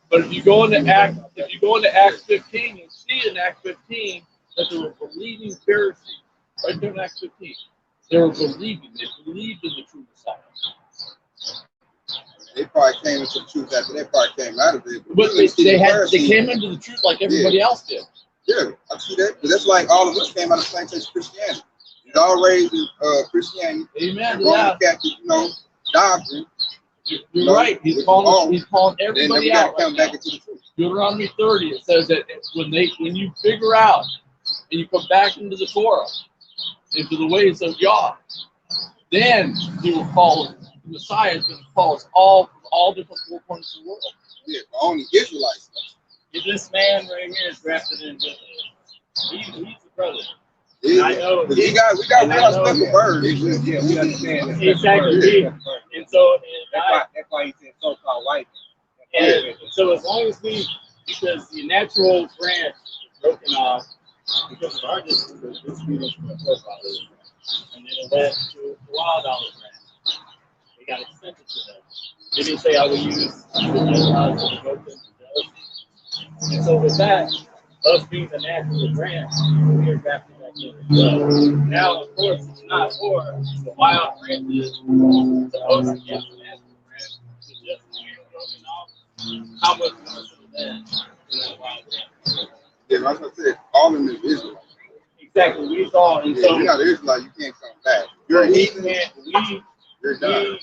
But if you go into Acts 15, you'll see in Acts 15 that there were believing Pharisees. Right there in Acts 15. They were believing. They believed in the true Messiah. They probably came into the truth after they probably came out of it. But they came into the truth like everybody else did. Yeah, I see that. But that's like all of us came out of the same place, Christianity. He's all raised in Christianity. Amen. Roman Catholic, doctrine. You're right. He's calling everybody out. Come back into the truth. Deuteronomy 30, it says that when you figure out and you come back into the Torah, into the ways of Yah, then he will call, the Messiah is going to call us all from all different four corners of the world. Yeah, but only Israelites. This man right here is drafted in with he's the brother. Yeah, I know. We got real special birds. Yeah, we understand. Exactly. And so that's why he said so-called white. And so as long as because the natural branch is broken off because of our disobedience from the forefathers, and then it led to the wild olive branch. They got extended to them. They didn't say I will use the Gentiles to devote them to jealousy. And so with that, us being the natural branch, we are drafted back in as well. Now, of course, it's not for the wild branches to host against the natural branch to just be broken off. How much more so then in that wild branch? Yeah, like I said, all of them is Israelites. Exactly, we saw, and so you're not an Israelite, you can't come back. You're a heathen. You're done.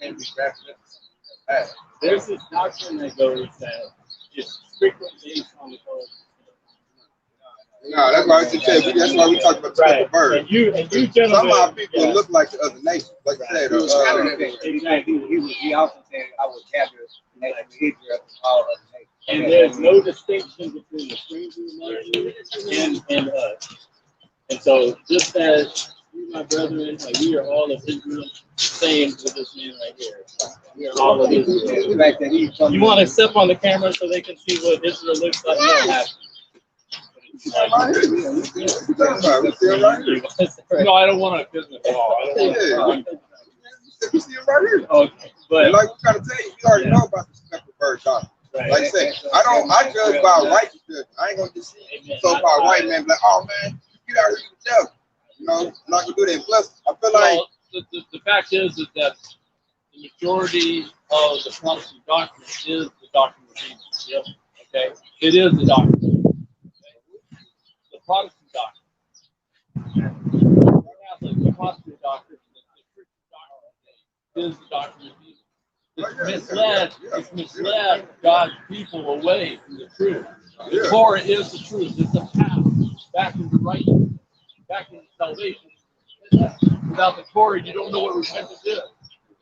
And we drafted up. There's this doctrine that goes that it's strictly based on the code. No, that's why I said that's why we talk about the right. Bird. And you gentlemen, some of our people look like the other nations. Like I said, he also said I would gather the nation of Israel from all other nations. And there's no distinction between the stranger and us. And so just as you, my brethren, like we are all of Israel, same with this man right here. We are all of Israel. You want to step on the camera so they can see what Israel looks like? You don't have to. No, I don't want to business at all. You see it right here. Okay, but like we trying to tell you, you already know about the speckled bird doctrine. Right. Like I said, I judge by righteous judgment. I ain't gonna just see so-called white man like, oh man, get out here with the devil. I'm not gonna do that. Plus, I feel like the fact is that the majority of the Protestant doctrine is the doctrine of Jesus. Yep. Okay, it is the doctrine. Protestant doctrine. The Protestant doctrine, the Christian doctrine is the doctrine of Jesus. It's misled God's people away from the truth. The Torah is the truth. It's the path back into righteousness, back into salvation. Without the Torah, you don't know what repentance is.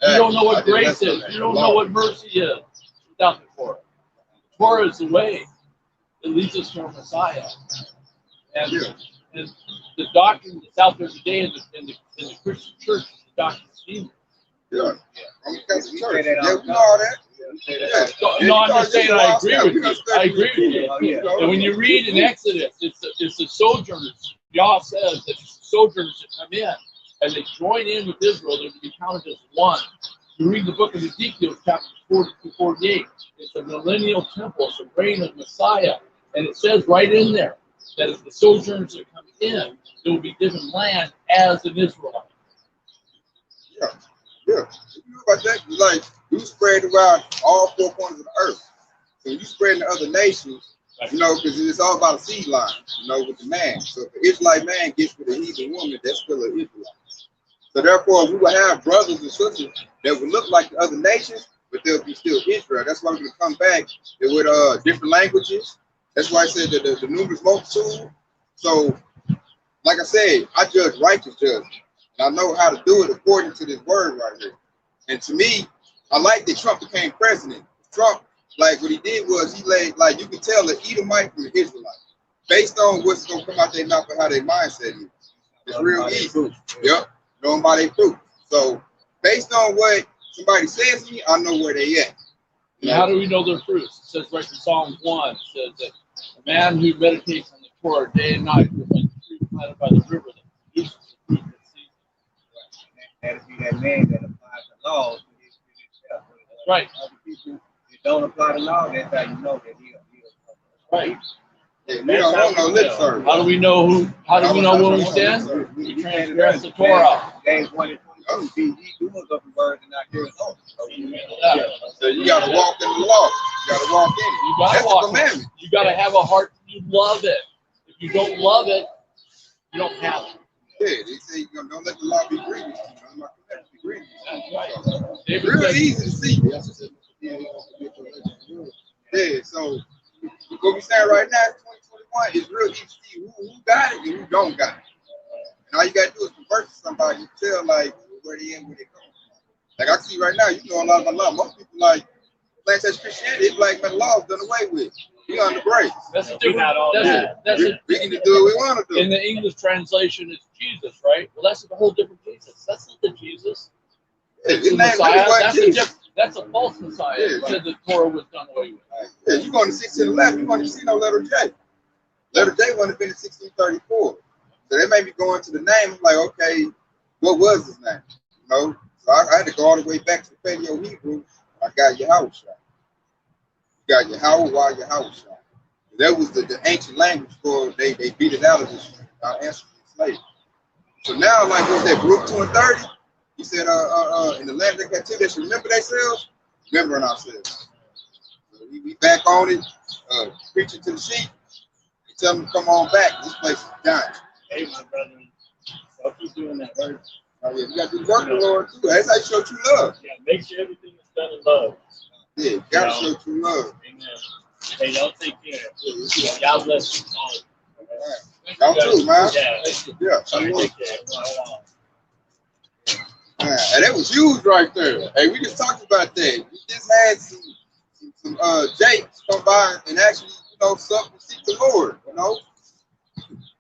You don't know what grace is. You don't know what mercy is without the Torah. The Torah is the way that leads us to our Messiah. And the doctrine that's out there today in the Christian church is the doctrine of demons. Yeah. We know all that. No, I'm just saying I agree with you. I agree with you. And when you read in Exodus, it's the sojourners. Yah says that sojourners that come in and they join in with Israel, they're to be counted as one. You read the book of Ezekiel, chapter 40 to 48. It's a millennial temple. It's a reign of Messiah. And it says right in there that if the sojourners that come in, they will be given land as an Israelite. Yeah. You know about that? Like, you spread around all four corners of the earth. So you spread in the other nations, because it's all about a seed line, with the man. So if an Israelite man gets with a heathen woman, that's still an Israelite. So therefore, we will have brothers and sisters that will look like the other nations, but they'll be still Israel. That's why we're going to come back with different languages. That's why I said that the numerous multitude. So, like I said, I judge righteous judgment. And I know how to do it according to this word right here. And to me, I like that Trump became president. Trump, like what he did was he laid, like you can tell the Edomite from the Israelite, based on what's going to come out their mouth and how their mindset is. It's real easy. Yep. Knowing by their fruit. So, based on what somebody says to me, I know where they at. And how do we know their fruits? It says right in Psalm 1, it says that a man who meditates on the Torah day and night is like a tree planted by the river that produces the fruit of the season. That would be that man that applies the law to himself. That's right. Other people that don't apply the law, that's how you know that he'll. Right. Yeah, we don't want no lip service. How do we know who? How do we know when we sin? We transgress the Torah. James 1:22. Be ye doers of the word and not hearers only. So you gotta walk in the law. You gotta walk in it. You gotta That's walk the in commandment. it. You gotta have a heart. You love it. If you don't love it, you don't have it. Yeah, they say you know, don't let the law be grievous. I'm not gonna let it be grievous. That's right. So, David real said, easy to see. Yeah, so what we saying right now, 2021, is real easy to see who got it and who don't got it. And all you gotta do is convert to somebody and tell like where they in, where they come from. Like I see right now, you know a lot about law. Most people like plantation Christianity, it's like man, the law is done away with. We on the break. that's a different. That's a We can do what we want to do. in the English translation, it's Jesus, right? Well, that's a whole different Jesus. That's not the Jesus. His The name Messiah. really wasn't That's a Jesus. That's a false Messiah. Yeah. Who said the Torah was done away with. Yeah, you going to 1611, you want to see no letter J. Letter J would have been in 1634. So they may be going to the name, I'm like, okay, what was his name? You know? So I had to go all the way back to the Paleo Hebrew. I got Yahweh. You got Yahweh, Yahweh. That was the ancient language for they beat it out of this answer slave. So now, like what's that, Baruch 2 and 30? He said, in the land of their captivity, they should remember themselves, remembering ourselves. So we back on it, preaching to the sheep, and tell them to come on back. This place is dying. Hey, my brother. So keep doing that work. Oh, yeah, you got to do work, Lord, too. That's how you show true love. Yeah, make sure everything is done in love. Yeah, you got to show true love. Amen. Hey, y'all take care. Y'all bless you all. Y'all too, man. Yeah. Yeah, All right, sure. take care. Man, and that was huge right there. Hey, we just talked about that. We just had some Jakes come by and actually, sup and seek the Lord,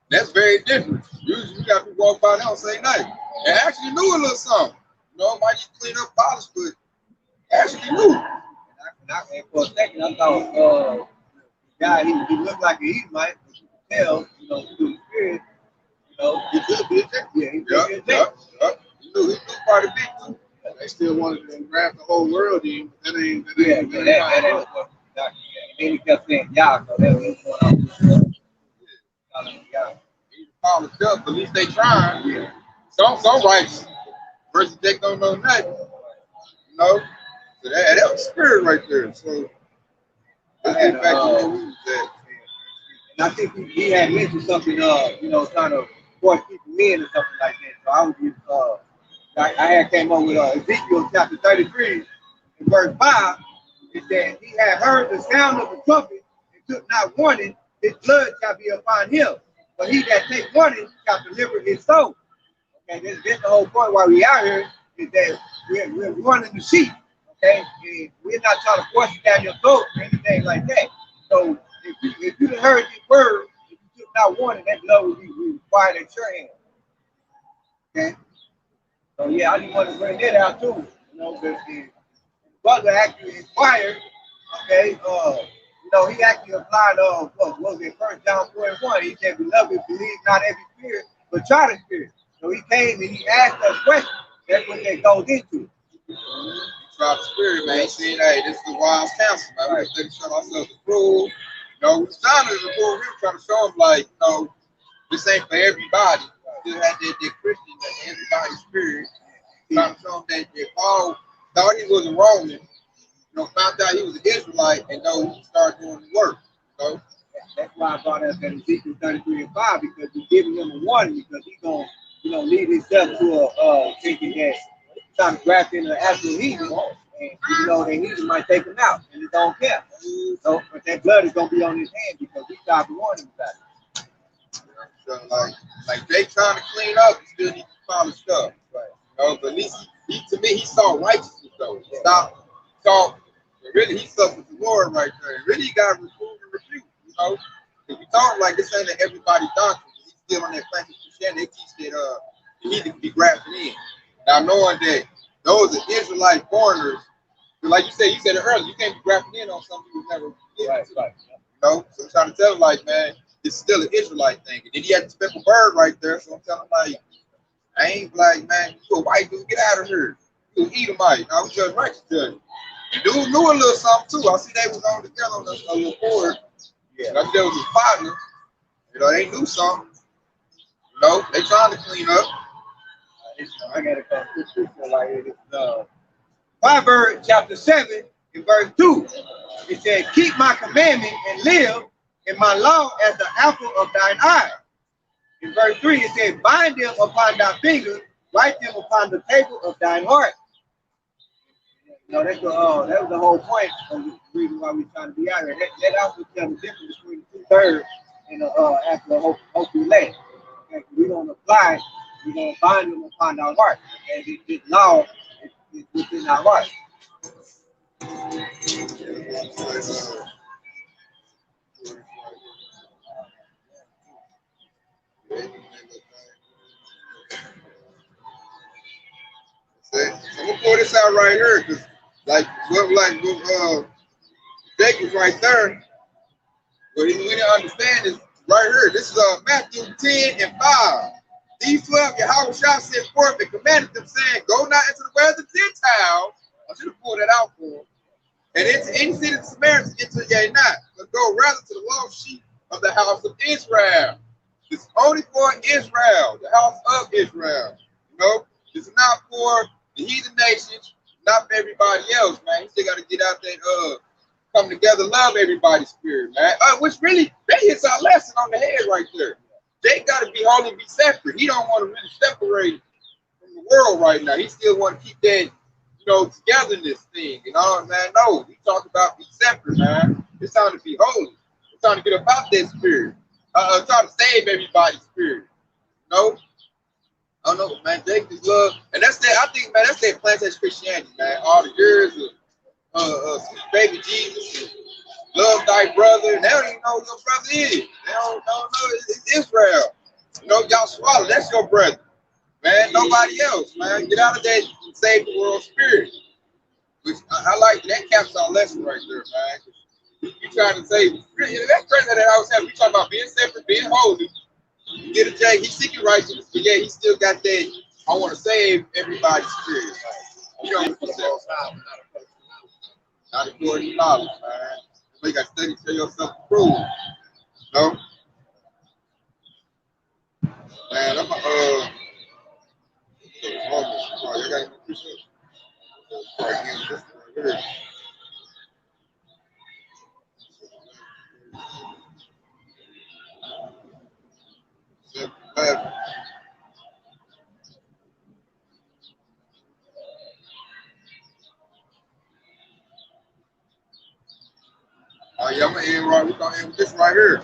That's very different. Usually you got people walk by and don't say nothing. They actually knew a little something. Might just clean up polish, but actually knew. And for a second, I thought the guy, he looked like an Edomite, but you could tell, through the spirit, He could be a Jake. yeah, he Yeah, could be a yeah, Jake. yeah. He knew quite a bit too. They still wanted to grab the whole world in, but that ain't Yeah, that ain't what Dr. And then he kept saying, y'all, so that was going on. He polished up, at least they trying. Yeah. Some rights versus Jake don't know nothing. So that was spirit right there. So let's get back to where we was at. And I think he had mentioned something, trying to force people in or something like that. So I was just, I had came up with Ezekiel chapter 33 and verse 5. It said, he had heard the sound of the trumpet and took not warning, his blood shall be upon him. But he that take warning shall deliver his soul. Okay, this the whole point why we out here is that we're warning the sheep. Okay, and we're not trying to force you down your throat or anything like that. So if you heard this word, if you took not warning, that blood will be required at your hand. Okay. So yeah, I just want to bring that out too. Because the brother actually inquired. Okay. He actually applied. What was it? 1 John 4:1. He said, "Beloved, believe not every spirit, but try the spirit." So he came and he asked us questions. That's what that goes into. Try the spirit, man. He said, hey, this is the wise counsel, man. We're going to show ourselves approved. We was trying to approve. We were trying to show them, like, this ain't for everybody. Still had that Christian, that everybody's spirit. Trying to show them that Paul thought he was a Roman, found out he was an Israelite, and he started doing the work. That's why I brought up that Ezekiel 33 and 5, because he's giving him a warning, because he's going to lead himself to thinking that trying to graft in an actual heathen, and that heathen might take him out, and he don't care. So, but that blood is going to be on his hand because we stopped warning about it. So, like they trying to clean up, he still needs to polish up. Right. But at least to me, he saw righteousness, though. He stopped, talked, and really, he suffered the Lord right there. Really, he got reproved and rebuked, If you talk like this ain't everybody doctrine, he's still on that plank of Christianity, they teach that you need to be grafted in. Now, knowing that those are Israelite foreigners, like you said it earlier, you can't be grafted in on something you never did. Right. So I'm trying to tell him, like, man, it's still an Israelite thing. And then he had the speckled bird right there, so I'm telling him, like, I ain't like, man, you a white dude, get out of here. You an Edomite. I was just righteous judge. The dude knew a little something, too. I see they was on together on a little board. Yeah. I knew that was his partner. You know, they knew something. You know, they trying to clean up. I got a scripture right here. Proverbs chapter 7 and verse 2. It said, keep my commandment and live, and my law as the apple of thine eye. In verse 3, it said, bind them upon thy fingers, write them upon the table of thine heart. No, that's the that was the whole point of the reason why we're trying to be out here. That also tells the difference between the 2/3 and after the hope elect. Okay? We don't apply, we're going to bind them upon our heart. Okay? This law is within our heart. See? So I'm gonna pull this out right here, because Jake was right there. But we didn't understand is right here. This is Matthew 10 and 5. These 12 Yahweh shall send forth and commanded them, saying, go not into the way of the Gentiles. I should have pulled that out for them. And into any city of the Samaritans enter ye not, but go rather to the lost sheep of the house of Israel. This is only for Israel, the house of Israel. You know, this is not for the heathen nations, not for everybody else, man. You still got to get out that come together, love everybody's spirit, man. Which really, that hits our lesson on the head right there. They got to be holy and be separate. He don't want to really separate from the world right now. He still want to keep that, you know, togetherness thing. And all, man, no. We talk about be separate, man. It's time to be holy. It's time to get about that spirit. Trying to save everybody's spirit. You know? I don't know, man. Jake is love. And that's that, I think, man, that's that plantation Christianity, man. All the years of sweet baby Jesus, love thy brother. They don't even know who your brother is. They don't know it's Israel. You know, y'all swallow. That's your brother, man. Nobody else, man. Get out of that and save the world spirit. Which I like. That caps our lesson right there, man. You trying to say that's crazy that I was having. We talking about being separate, being holy. You get a Jay. He's seeking righteousness, but yeah, he still got that. I want to save everybody's spirit. You know, not according to knowledge, man. You got to study to yourself to prove. No? Man, I'm I got to push up. Right here. Yeah, I'm gonna end right. We're gonna end with this right here.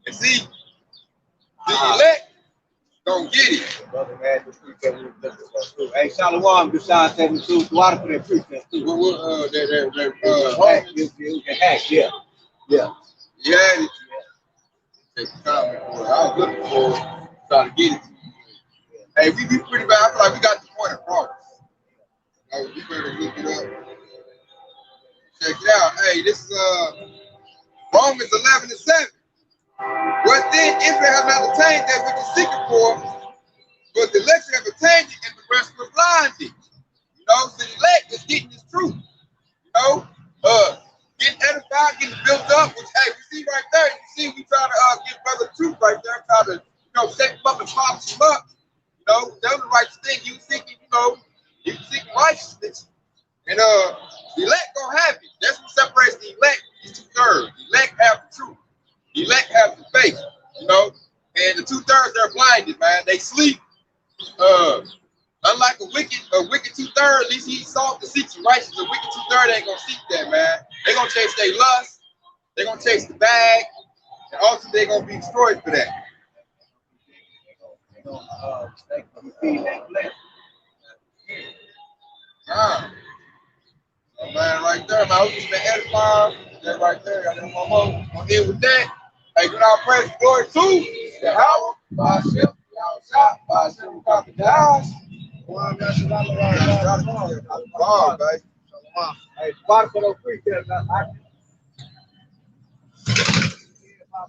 And see, the elect don't get it. Brother, man, hey, Shalom, good shot 72. Water for that precept too. Yeah. Yeah. Take the comment for it. I was looking for it, trying to get it to you. Hey, we be pretty bad. I feel like we got the point across. We better look it up. Check it out. Hey, this is Romans 11 and 7. What then Israel has not attained that which is seeking for, but the election have attained it, and the rest were blinded. You know, so the elect is getting this truth. You know, getting edified, getting built up, which hey, we see right there. You see, we try to give brother truth right there, try to, you know, set him up and polish him up. You know, that's the right thing. You seeking, you know, you seeking righteousness. And the elect gonna have it. That's what separates the elect. These 2/3. The elect have the truth. The elect have the faith. You know, and the 2/3 they're blinded, man. They sleep. Unlike a wicked 2/3, at least he sought to seek some righteousness. A wicked 2/3 ain't gonna seek that, man. They gonna chase their lust. They gonna chase the bag, and ultimately they gonna be destroyed for that. So man, right there, man. I hope you been edified. That right there, I didn't want to go in with that. Hey, good all praise glory to Yahweh, Bashim, Yahweh, Bashim, crocodiles. Hey, spot for those free kids.